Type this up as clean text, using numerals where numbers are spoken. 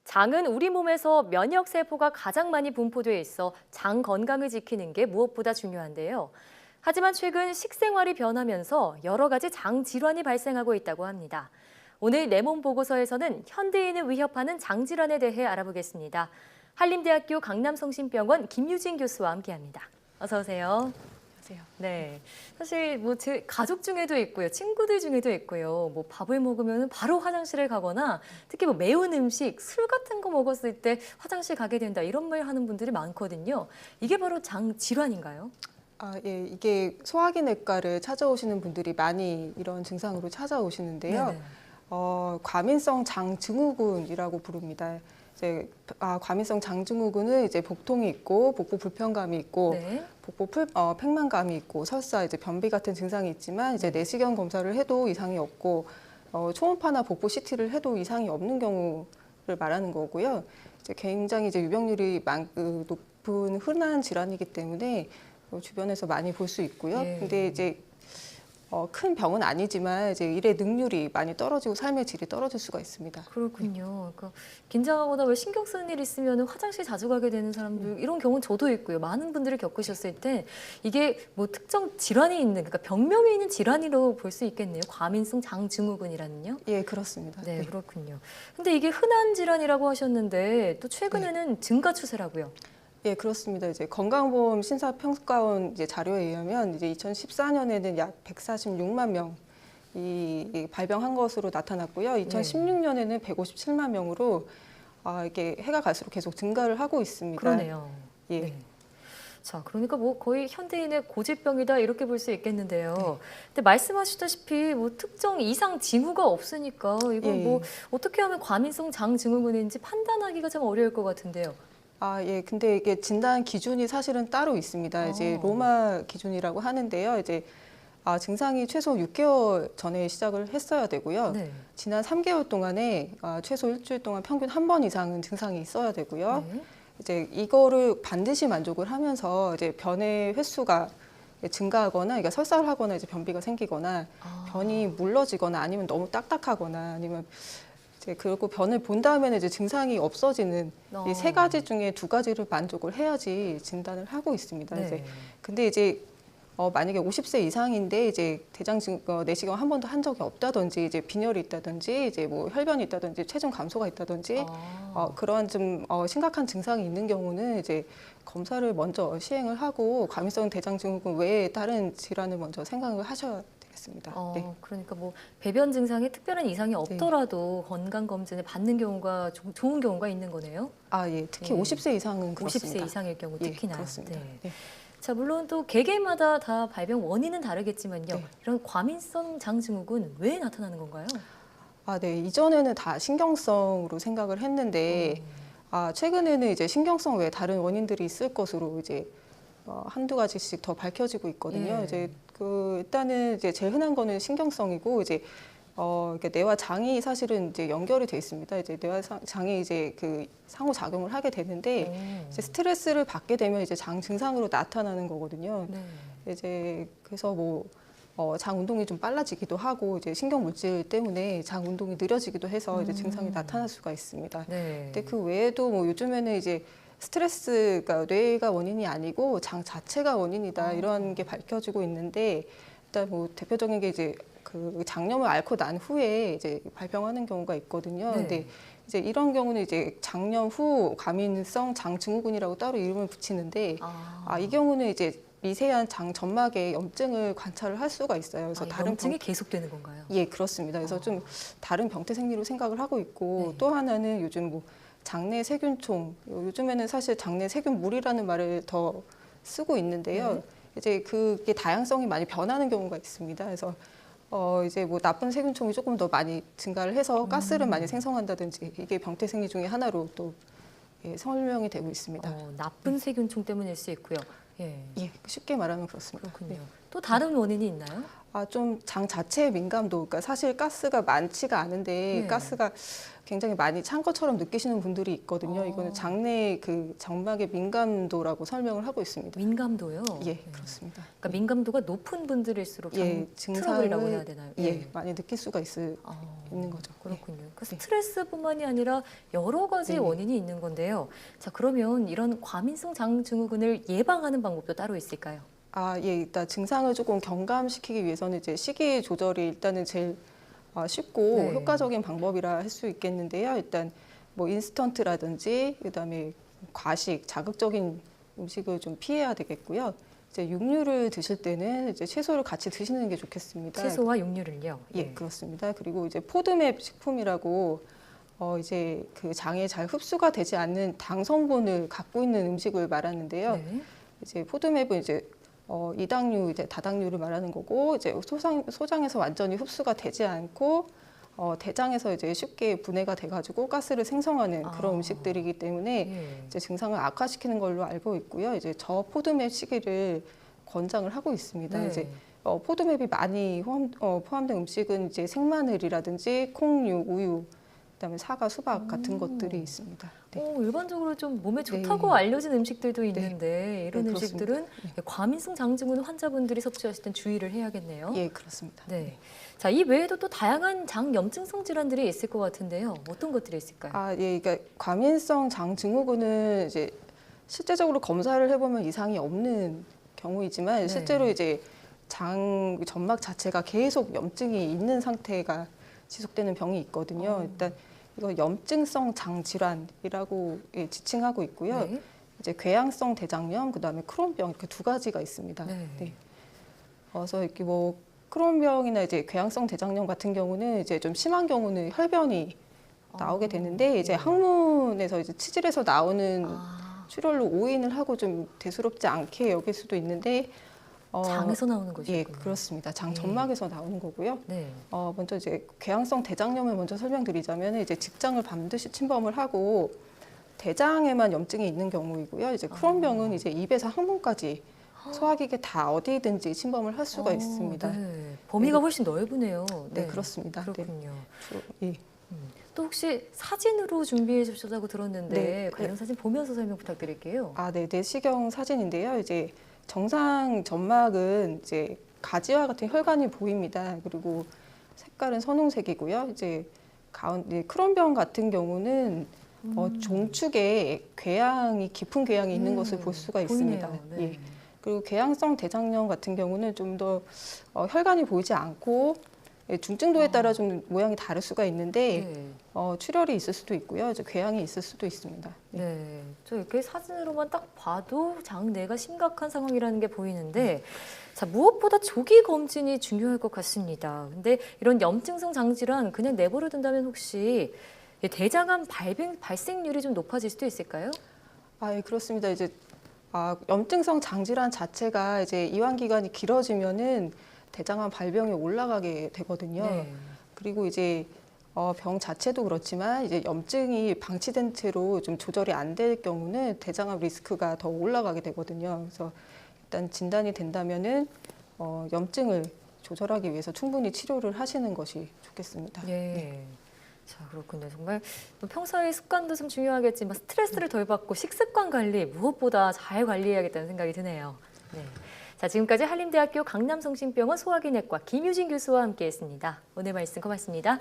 장은 우리 몸에서 면역 세포가 가장 많이 분포돼 있어 장 건강을 지키는 게 무엇보다 중요한데요. 하지만 최근 식생활이 변하면서 여러 가지 장 질환이 발생하고 있다고 합니다. 오늘 내 몸 보고서에서는 현대인을 위협하는 장 질환에 대해 알아보겠습니다. 한림대학교 강남성심병원 김유진 교수와 함께합니다. 어서 오세요. 네, 사실 뭐 제 가족 중에도 있고요, 친구들 중에도 있고요. 뭐 밥을 먹으면 바로 화장실에 가거나 특히 뭐 매운 음식, 술 같은 거 먹었을 때 화장실 가게 된다 이런 말 하는 분들이 많거든요. 이게 바로 장 질환인가요? 예, 이게 소화기내과를 찾아오시는 분들이 많이 이런 증상으로 찾아오시는데요. 네네. 과민성 장증후군이라고 부릅니다. 이제 과민성 장증후군은 이제 복통이 있고 복부 불편감이 있고 네. 팽만감이 있고 설사, 이제 변비 같은 증상이 있지만 이제 내시경 검사를 해도 이상이 없고 초음파나 복부 CT를 해도 이상이 없는 경우를 말하는 거고요. 이제 굉장히 이제 유병률이 높은 흔한 질환이기 때문에 주변에서 많이 볼 수 있고요. 예. 근데 이제 큰 병은 아니지만 이제 일의 능률이 많이 떨어지고 삶의 질이 떨어질 수가 있습니다. 그렇군요. 그러니까 긴장하거나 왜 신경 쓰는 일 있으면 화장실 자주 가게 되는 사람들 이런 경우는 저도 있고요. 많은 분들이 겪으셨을 때 이게 뭐 특정 질환이 있는, 그러니까 병명이 있는 질환으로 볼 수 있겠네요. 과민성 장증후군이라는요. 예, 그렇습니다. 네, 그렇군요. 근데 이게 흔한 질환이라고 하셨는데 또 최근에는 증가 추세라고요. 예, 그렇습니다. 이제 건강보험 심사평가원 이제 자료에 의하면 이제 2014년에는 약 146만 명이 발병한 것으로 나타났고요. 2016년에는 157만 명으로 이게 해가 갈수록 계속 증가를 하고 있습니다. 그러네요. 예. 네. 자, 그러니까 뭐 거의 현대인의 고질병이다 이렇게 볼 수 있겠는데요. 네. 근데 말씀하셨다시피 뭐 특정 이상 징후가 없으니까 이건 예. 뭐 어떻게 하면 과민성 장증후군인지 판단하기가 좀 어려울 것 같은데요. 예. 근데 이게 진단 기준이 사실은 따로 있습니다. 이제 로마 기준이라고 하는데요. 이제 증상이 최소 6개월 전에 시작을 했어야 되고요. 네. 지난 3개월 동안에 최소 일주일 동안 평균 한 번 이상은 증상이 있어야 되고요. 네. 이제 이거를 반드시 만족을 하면서 이제 변의 횟수가 증가하거나, 그러니까 설사를 하거나 이제 변비가 생기거나 변이 물러지거나 아니면 너무 딱딱하거나 아니면 이제 그리고 변을 본 다음에는 이제 증상이 없어지는 이 세 가지 중에 두 가지를 만족을 해야지 진단을 하고 있습니다. 네. 이제 근데 이제 만약에 50세 이상인데 이제 내시경 한 번도 한 적이 없다든지, 이제 빈혈이 있다든지, 이제 뭐 혈변이 있다든지, 체중 감소가 있다든지, 그런 좀 심각한 증상이 있는 경우는 이제 검사를 먼저 시행을 하고 과민성 대장증후군 외에 다른 질환을 먼저 생각을 하셔야 되겠습니다. 네. 그러니까 뭐 배변 증상에 특별한 이상이 없더라도 건강 검진을 받는 경우가 좋은 경우가 있는 거네요. 예. 특히 예. 50세 이상은 그렇습니다. 50세 이상일 경우 예, 특히나. 그렇습니다. 네. 네. 자, 물론 또 개개마다 다 발병 원인은 다르겠지만요. 네. 이런 과민성 장증후군 왜 나타나는 건가요? 네. 이전에는 다 신경성으로 생각을 했는데, 최근에는 이제 신경성 외에 다른 원인들이 있을 것으로 이제 한두 가지씩 더 밝혀지고 있거든요. 예. 이제 일단은 이제 제일 흔한 거는 신경성이고, 이제 이렇게 뇌와 장이 사실은 이제 연결이 돼 있습니다. 이제 뇌와 장이 이제 그 상호 작용을 하게 되는데, 이제 스트레스를 받게 되면 이제 장 증상으로 나타나는 거거든요. 네. 이제 그래서 뭐 장 운동이 좀 빨라지기도 하고, 이제 신경 물질 때문에 장 운동이 느려지기도 해서 이제 증상이 나타날 수가 있습니다. 네. 근데 그 외에도 뭐 요즘에는 이제 스트레스가 뇌가 원인이 아니고 장 자체가 원인이다, 이런 게 밝혀지고 있는데, 일단 뭐 대표적인 게 이제 그 장염을 앓고 난 후에 이제 발병하는 경우가 있거든요. 네. 근데 이제 이런 경우는 이제 장염 후 과민성 장증후군이라고 따로 이름을 붙이는데, 이 경우는 이제 미세한 장 점막에 염증을 관찰을 할 수가 있어요. 그래서 다른 염증이 계속되는 건가요? 예, 그렇습니다. 그래서 좀 다른 병태 생리로 생각을 하고 있고, 네. 또 하나는 요즘 뭐 장내 세균총, 요즘에는 사실 장내 세균물이라는 말을 더 쓰고 있는데요. 네. 이제 그게 다양성이 많이 변하는 경우가 있습니다. 그래서 이제 뭐 나쁜 세균총이 조금 더 많이 증가를 해서 가스를 많이 생성한다든지, 이게 병태 생리 중에 하나로 또 설명이 되고 있습니다. 나쁜 세균총 때문일 수 있고요. 예. 예, 쉽게 말하면 그렇습니다. 그렇군요. 네. 또 다른 원인이 있나요? 좀 장 자체의 민감도, 그러니까 사실 가스가 많지가 않은데 네. 가스가 굉장히 많이 찬 것처럼 느끼시는 분들이 있거든요. 이거는 장내 그 점막의 민감도라고 설명을 하고 있습니다. 민감도요? 예, 네. 그렇습니다. 그러니까 민감도가 높은 분들일수록 트러블이라고 해야 되나요? 많이 느낄 수가 있는 거죠. 그렇군요. 그러니까 스트레스뿐만이 아니라 여러 가지 네. 원인이 있는 건데요. 자, 그러면 이런 과민성 장증후군을 예방하는 방법도 따로 있을까요? 일단 증상을 조금 경감시키기 위해서는 이제 식이 조절이 일단은 제일 쉽고 네. 효과적인 방법이라 할 수 있겠는데요. 일단 뭐 인스턴트라든지 그다음에 과식, 자극적인 음식을 좀 피해야 되겠고요. 이제 육류를 드실 때는 이제 채소를 같이 드시는 게 좋겠습니다. 채소와 육류를요? 예, 그렇습니다. 그리고 이제 포드맵 식품이라고 이제 그 장에 잘 흡수가 되지 않는 당 성분을 갖고 있는 음식을 말하는데요. 네. 이제 포드맵은 이제 이당류, 이제 다당류를 말하는 거고, 이제 소장에서 완전히 흡수가 되지 않고 대장에서 이제 쉽게 분해가 돼가지고 가스를 생성하는 그런 음식들이기 때문에 예. 이제 증상을 악화시키는 걸로 알고 있고요. 이제 저포드맵 시기를 권장을 하고 있습니다. 네. 이제 포드맵이 많이 포함된 음식은 이제 생마늘이라든지 콩류, 우유, 그다음에 사과, 수박 같은 것들이 있습니다. 네. 일반적으로 좀 몸에 좋다고 알려진 음식들도 있는데 이런 네, 음식들은 과민성 장증후군 환자분들이 섭취하실 땐 주의를 해야겠네요. 예, 그렇습니다. 네. 자, 이 외에도 또 다양한 장 염증성 질환들이 있을 것 같은데요. 어떤 것들이 있을까요? 그러니까 과민성 장 증후군은 이제 실제적으로 검사를 해보면 이상이 없는 경우이지만 네. 실제로 이제 장 점막 자체가 계속 염증이 있는 상태가 지속되는 병이 있거든요. 일단 이거 염증성 장 질환이라고 지칭하고 있고요. 네. 이제 궤양성 대장염, 그다음에 크론병 이렇게 두 가지가 있습니다. 네. 그래서 이렇게 뭐 크론병이나 이제 궤양성 대장염 같은 경우는 이제 좀 심한 경우는 혈변이 나오게 되는데 이제 항문에서 이제 치질에서 나오는 출혈로 오인을 하고 좀 대수롭지 않게 여길 수도 있는데 장에서 나오는 거죠? 예, 그렇습니다. 장 점막에서 나오는 거고요. 네. 먼저 이제 궤양성 대장염을 먼저 설명드리자면 이제 직장을 반드시 침범을 하고 대장에만 염증이 있는 경우이고요. 이제 크론병은 이제 입에서 항문까지 소화기계 다 어디든지 침범을 할 수가 있습니다. 네. 범위가 훨씬 넓으네요. 네, 그렇습니다. 그렇군요. 예. 또 혹시 사진으로 준비해 주셨다고 들었는데 네. 관련 사진 보면서 설명 부탁드릴게요. 네, 내시경 사진인데요. 이제 정상 점막은 이제 가지와 같은 혈관이 보입니다. 그리고 색깔은 선홍색이고요. 이제 가운데 크론병 같은 경우는 종축에 깊은 궤양이 있는 것을 볼 수가 있습니다. 보이네요. 네. 예. 그리고 궤양성 대장염 같은 경우는 좀 더 혈관이 보이지 않고 중증도에 따라 좀 모양이 다를 수가 있는데 출혈이 있을 수도 있고요. 이제 궤양이 있을 수도 있습니다. 네, 저 이렇게 사진으로만 딱 봐도 장내가 심각한 상황이라는 게 보이는데, 자, 무엇보다 조기 검진이 중요할 것 같습니다. 근데 이런 염증성 장질환 그냥 내버려 둔다면 혹시 대장암 발생률이 좀 높아질 수도 있을까요? 예, 그렇습니다. 이제 염증성 장질환 자체가 이제 이완 기간이 길어지면은 대장암 발병에 올라가게 되거든요. 네. 그리고 이제 병 자체도 그렇지만 이제 염증이 방치된 채로 좀 조절이 안 될 경우는 대장암 리스크가 더 올라가게 되거든요. 그래서 일단 진단이 된다면은 염증을 조절하기 위해서 충분히 치료를 하시는 것이 좋겠습니다. 네. 자, 그렇군요. 정말 평소의 습관도 좀 중요하겠지만 스트레스를 덜 받고 식습관 관리 무엇보다 잘 관리해야겠다는 생각이 드네요. 네. 자, 지금까지 한림대학교 강남성심병원 소화기내과 김유진 교수와 함께했습니다. 오늘 말씀 고맙습니다.